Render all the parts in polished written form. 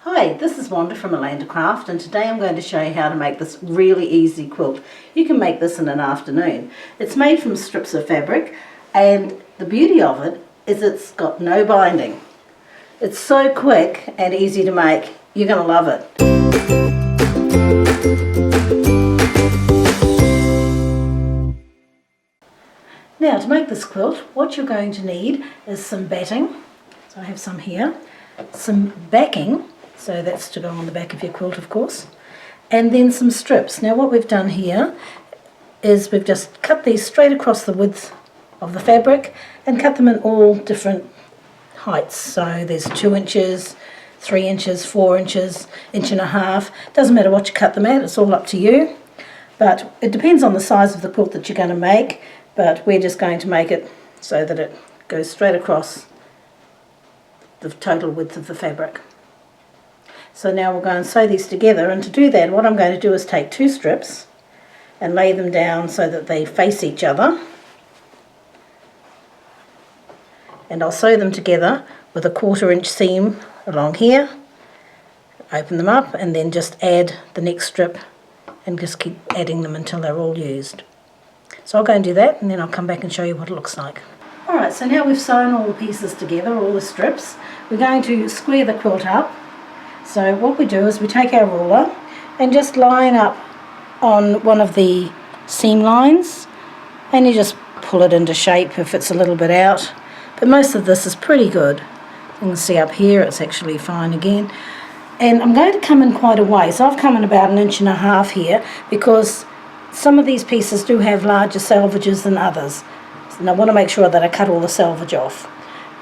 Hi, this is Wanda from Alanda Craft, and today I'm going to show you how to make this really easy quilt. You can make this in an afternoon. It's made from strips of fabric, and the beauty of it is it's got no binding. It's so quick and easy to make. You're going to love it. Now, to make this quilt, what you're going to need is some batting. So I have some here. Some backing, so that's to go on the back of your quilt, of course. And then some strips. Now what we've done here is we've just cut these straight across the width of the fabric and cut them in all different heights. So there's 2 inches, 3 inches, 4 inches, 1.5 inches. Doesn't matter what you cut them at, it's all up to you. But it depends on the size of the quilt that you're going to make, but we're just going to make it so that it goes straight across the total width of the fabric. So now we'll go and sew these together, and to do that what I'm going to do is take 2 strips and lay them down so that they face each other, and I'll sew them together with a 1/4 inch seam along here. Open them up and then just add the next strip and just keep adding them until they're all used. So I'll go and do that, and then I'll come back and show you what it looks like. Alright, so now we've sewn all the pieces together, all the strips. We're going to square the quilt up. So what we do is we take our ruler and just line up on one of the seam lines, and you just pull it into shape if it's a little bit out. But most of this is pretty good. You can see up here it's actually fine again. And I'm going to come in quite a way, so I've come in about 1.5 inches here, because some of these pieces do have larger selvages than others. And I want to make sure that I cut all the selvage off.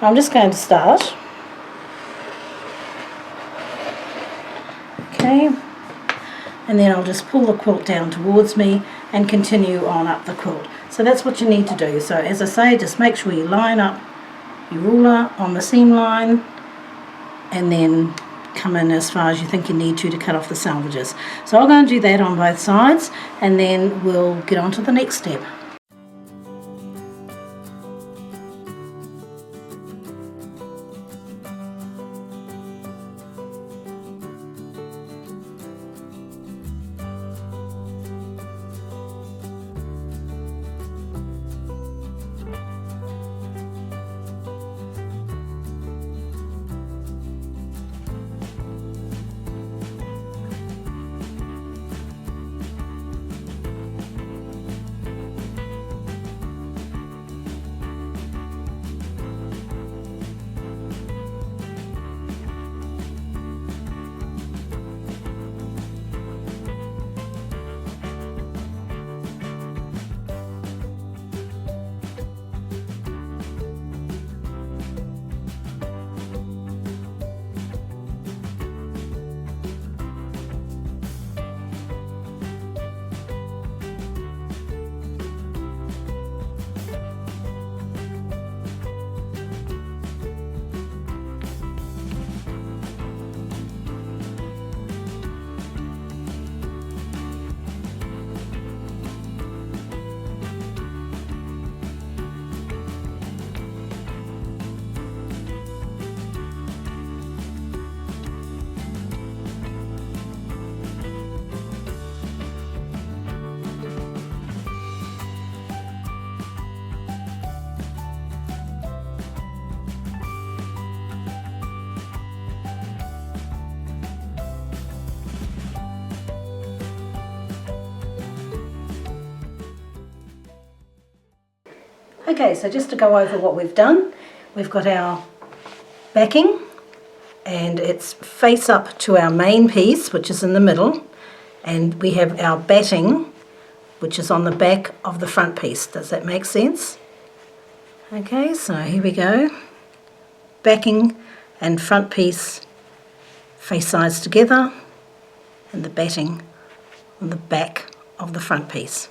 I'm just going to start. Okay, and then I'll just pull the quilt down towards me and continue on up the quilt. So that's what you need to do. So as I say, just make sure you line up your ruler on the seam line and then come in as far as you think you need to cut off the selvages. So I'll go and do that on both sides, and then we'll get on to the next step. Okay, so just to go over what we've done, we've got our backing, and it's face up to our main piece, which is in the middle, and we have our batting, which is on the back of the front piece. Does that make sense? Okay, so here we go. Backing and front piece face sides together, and the batting on the back of the front piece.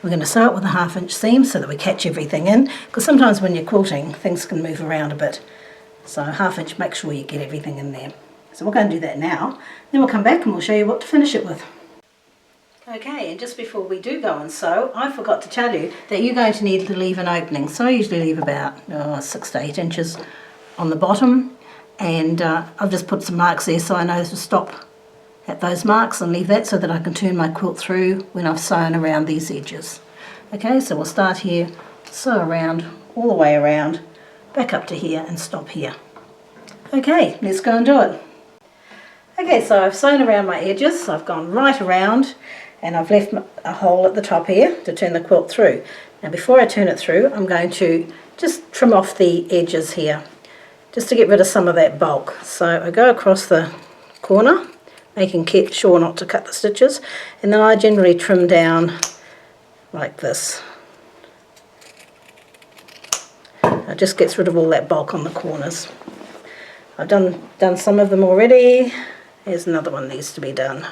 We're going to sew it with a 1/2 inch seam so that we catch everything in, because sometimes when you're quilting things can move around a bit. So 1/2 inch, make sure you get everything in there. So we're going to do that now, then we'll come back and we'll show you what to finish it with. Okay, and just before we do go and sew, I forgot to tell you that you're going to need to leave an opening. So I usually leave about 6 to 8 inches on the bottom, and I've just put some marks there so I know to stop at those marks and leave that so that I can turn my quilt through when I've sewn around these edges. Okay, so we'll start here, sew around, all the way around, back up to here and stop here. Okay, let's go and do it. Okay, so I've sewn around my edges, so I've gone right around and I've left a hole at the top here to turn the quilt through. Now before I turn it through, I'm going to just trim off the edges here, just to get rid of some of that bulk. So I go across the corner, making sure not to cut the stitches, and then I generally trim down like this. It just gets rid of all that bulk on the corners. I've done some of them already. Here's another one needs to be done.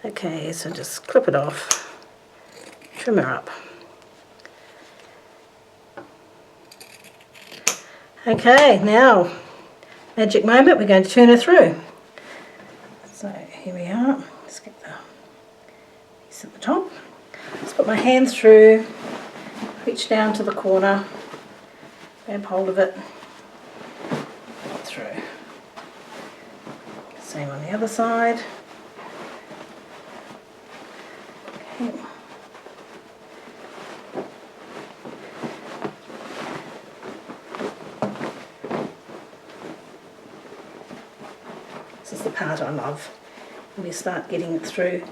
Okay, so just clip it off, trim her up. Okay, now, magic moment, we're going to turn her through. So here we are, let's get the piece at the top. Let's put my hand through, reach down to the corner, grab hold of it, through. Same on the other side. Okay. This is the part I love, when you start getting it through,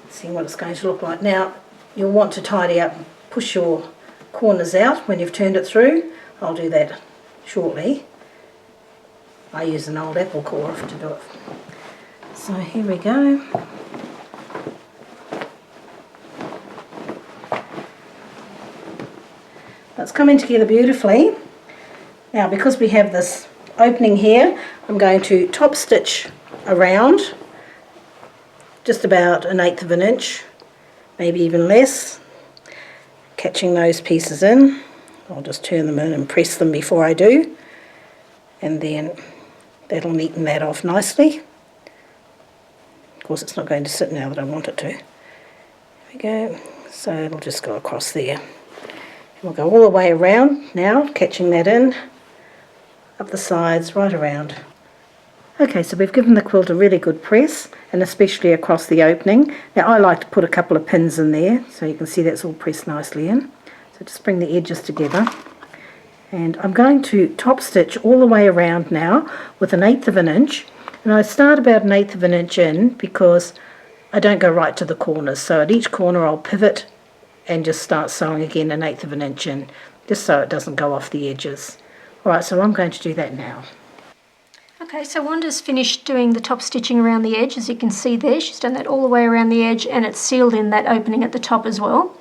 seeing what it's going to look like. Now you'll want to tidy up, push your corners out when you've turned it through. I'll do that shortly. I use an old apple core to do it. So here we go. That's coming together beautifully. Now because we have this opening here, I'm going to top stitch around just about 1/8 of an inch, maybe even less, catching those pieces in. I'll just turn them in and press them before I do, and then that'll neaten that off nicely. Of course it's not going to sit now that I want it to. There we go. So it'll just go across there. We'll go all the way around now, catching that in, up the sides, right around. Okay, so we've given the quilt a really good press, and especially across the opening. Now I like to put a couple of pins in there, so you can see that's all pressed nicely in. So just bring the edges together. And I'm going to top stitch all the way around now with 1/8 of an inch. And I start about 1/8 of an inch in because I don't go right to the corners. So at each corner I'll pivot and just start sewing again 1/8 of an inch in, just so it doesn't go off the edges. Alright, so I'm going to do that now. Okay, so Wanda's finished doing the top stitching around the edge, as you can see there. She's done that all the way around the edge, and it's sealed in that opening at the top as well.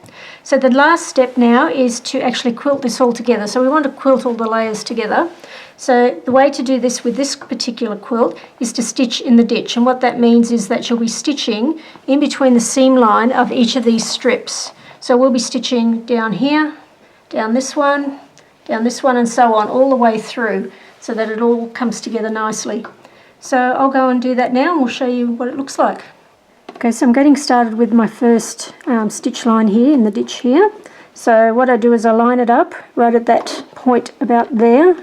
So the last step now is to actually quilt this all together. So we want to quilt all the layers together. So the way to do this with this particular quilt is to stitch in the ditch, and what that means is that you'll be stitching in between the seam line of each of these strips. So we'll be stitching down here, down this one, and so on, all the way through, so that it all comes together nicely. So I'll go and do that now, and we'll show you what it looks like. Okay, so I'm getting started with my first stitch line here in the ditch here. So what I do is I line it up right at that point about there,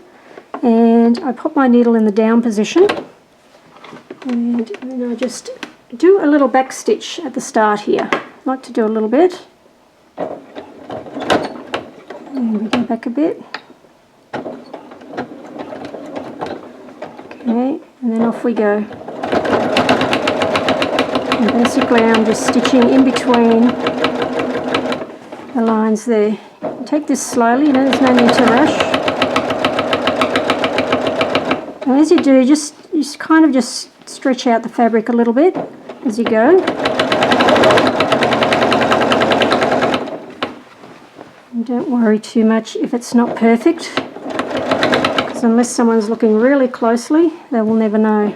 and I pop my needle in the down position, and then I just do a little back stitch at the start here. I like to do a little bit. And we go back a bit. Okay, and then off we go. And basically I'm just stitching in between the lines there. Take this slowly, there's no need to rush. And as you do, you kind of just stretch out the fabric a little bit as you go. And don't worry too much if it's not perfect, because unless someone's looking really closely, they will never know.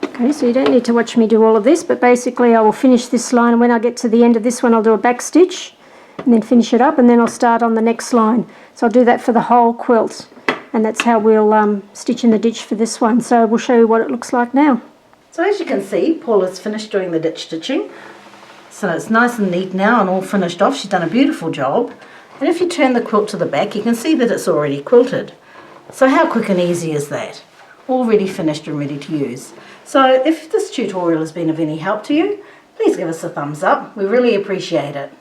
Okay, so you don't need to watch me do all of this, but basically I will finish this line, and when I get to the end of this one I'll do a back stitch and then finish it up, and then I'll start on the next line. So I'll do that for the whole quilt, and that's how we'll stitch in the ditch for this one. So we'll show you what it looks like now. So as you can see, Paula's finished doing the ditch stitching. So it's nice and neat now and all finished off. She's done a beautiful job. And if you turn the quilt to the back, you can see that it's already quilted. So how quick and easy is that? Already finished and ready to use. So if this tutorial has been of any help to you, please give us a thumbs up. We really appreciate it.